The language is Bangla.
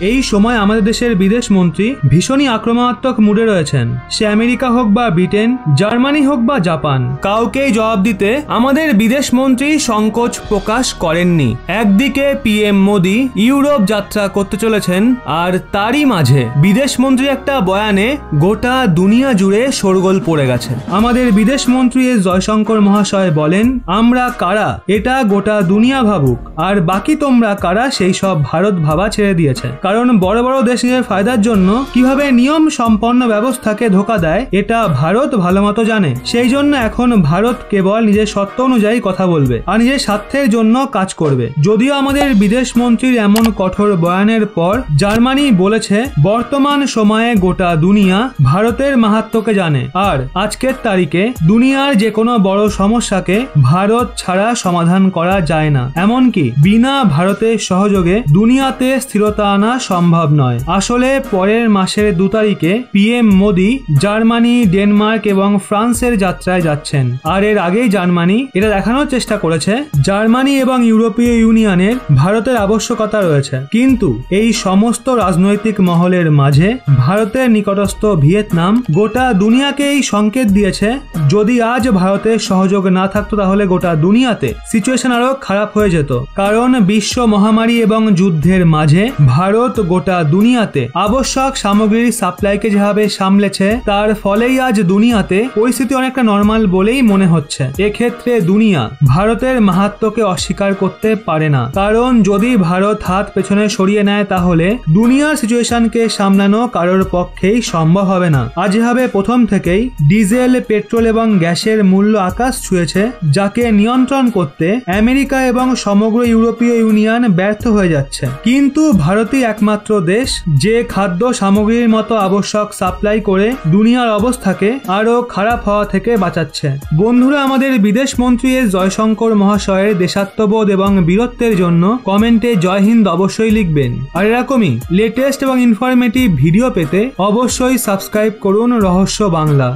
এই সময় আমাদের দেশের বিদেশ মন্ত্রী ভীষণই আক্রমণাত্মক মুডে রয়েছেন। সে আমেরিকা হোক বা ব্রিটেন, জার্মানি হোক বা জাপান, কাউকেই জবাব দিতে আমাদের বিদেশ মন্ত্রী সংকোচ প্রকাশ করেননি। একদিকে পিএম মোদি ইউরোপ যাত্রা করতে চলেছেন, আর তারই মাঝে বিদেশ মন্ত্রী একটা বয়ানে গোটা দুনিয়া জুড়ে শোরগোল পড়ে গেছে। আমাদের বিদেশ মন্ত্রী এস জয়শঙ্কর মহাশয় বলেন, আমরা কারা এটা গোটা দুনিয়া ভাবুক, আর বাকি তোমরা কারা সেই সব ভারত ভাবা ছেড়ে দিয়েছে। কারণ বড় বড় দেশ নিজের ফায়দার জন্য কিভাবে নিয়ম সম্পন্ন ব্যবস্থাকে ধোকা দেয় এটা ভারত ভালো মতো জানে। সেই জন্য এখন ভারত কেবল নিজের সত্য অনুযায়ী কথা বলবে আর নিজের স্বার্থের জন্য কাজ করবে। যদিও আমাদের বিদেশ মন্ত্রীর এমন কঠোর বয়ানের পর জার্মানি বলেছে বর্তমান সময়ে গোটা দুনিয়া ভারতের মাহাত্ম্যকে জানে, আর আজকের তারিখে দুনিয়ার যে কোনো বড় সমস্যাকে ভারত ছাড়া সমাধান করা যায় না। এমনকি বিনা ভারতের সহযোগে দুনিয়াতে স্থিরতা আনা সম্ভব নয়। আসলে পরের মাসের 2 তারিখে পিএম মোদি জার্মানি, ডেনমার্ক এবং ফ্রান্সের যাত্রায় যাচ্ছেন। আর এর আগেই জার্মানি এটা দেখানোর চেষ্টা করেছে জার্মানি এবং ইউরোপীয় ইউনিয়নের ভারতের আবশ্যকতা রয়েছে। কিন্তু এই সমস্ত রাজনৈতিক মহলের মাঝে ভারতের নিকটস্থ ভিয়েতনাম গোটা দুনিয়াকে এই সংকেত দিয়েছে, যদি আজ ভারতের সহযোগ না থাকতো তাহলে গোটা দুনিয়াতে সিচুয়েশন আরো খারাপ হয়ে যেত। কারণ বিশ্ব মহামারী এবং যুদ্ধের মাঝে ভারত গোটা দুনিয়াতে আবশ্যক সামগ্রীর সাপ্লাইকে যেভাবে সামলেছে, তার ফলেই আজ দুনিয়াতে পরিস্থিতি অনেকটা নর্মাল বলেই মনে হচ্ছে। এক্ষেত্রে দুনিয়া ভারতের মাহাত্ম্যকে অস্বীকার করতে পারে না, কারণ যদি ভারত হাত পেছনে সরিয়ে নেয় তাহলে দুনিয়ার সিচুয়েশনকে সামলানো কারোর পক্ষেই সম্ভব হবে না। আজ যেভাবে প্রথম থেকেই ডিজেল, পেট্রোল এবং গ্যাসের মূল্য আকাশ ছুঁয়েছে, যাকে নিয়ন্ত্রণ করতে আমেরিকা এবং সমগ্র ইউরোপীয় ইউনিয়ন ব্যর্থ হয়ে যাচ্ছে। কিন্তু ভারতই একমাত্র দেশ যে খাদ্য সামগ্রীর মতো আবশ্যক সাপ্লাই করে দুনিয়ার অবস্থাকে আরো খারাপ হওয়া থেকে বাঁচাচ্ছে। বন্ধুরা, আমাদের বিদেশ মন্ত্রী এস জয়শঙ্কর মহাশয়ের দেশাত্মবোধ এবং বীরত্বের জন্য কমেন্টে জয় হিন্দ অবশ্যই লিখবেন। আর এরকমই লেটেস্ট এবং ইনফরমেটিভ ভিডিও পেতে অবশ্যই সাবস্ক্রাইব করুন রহস্য বাংলা।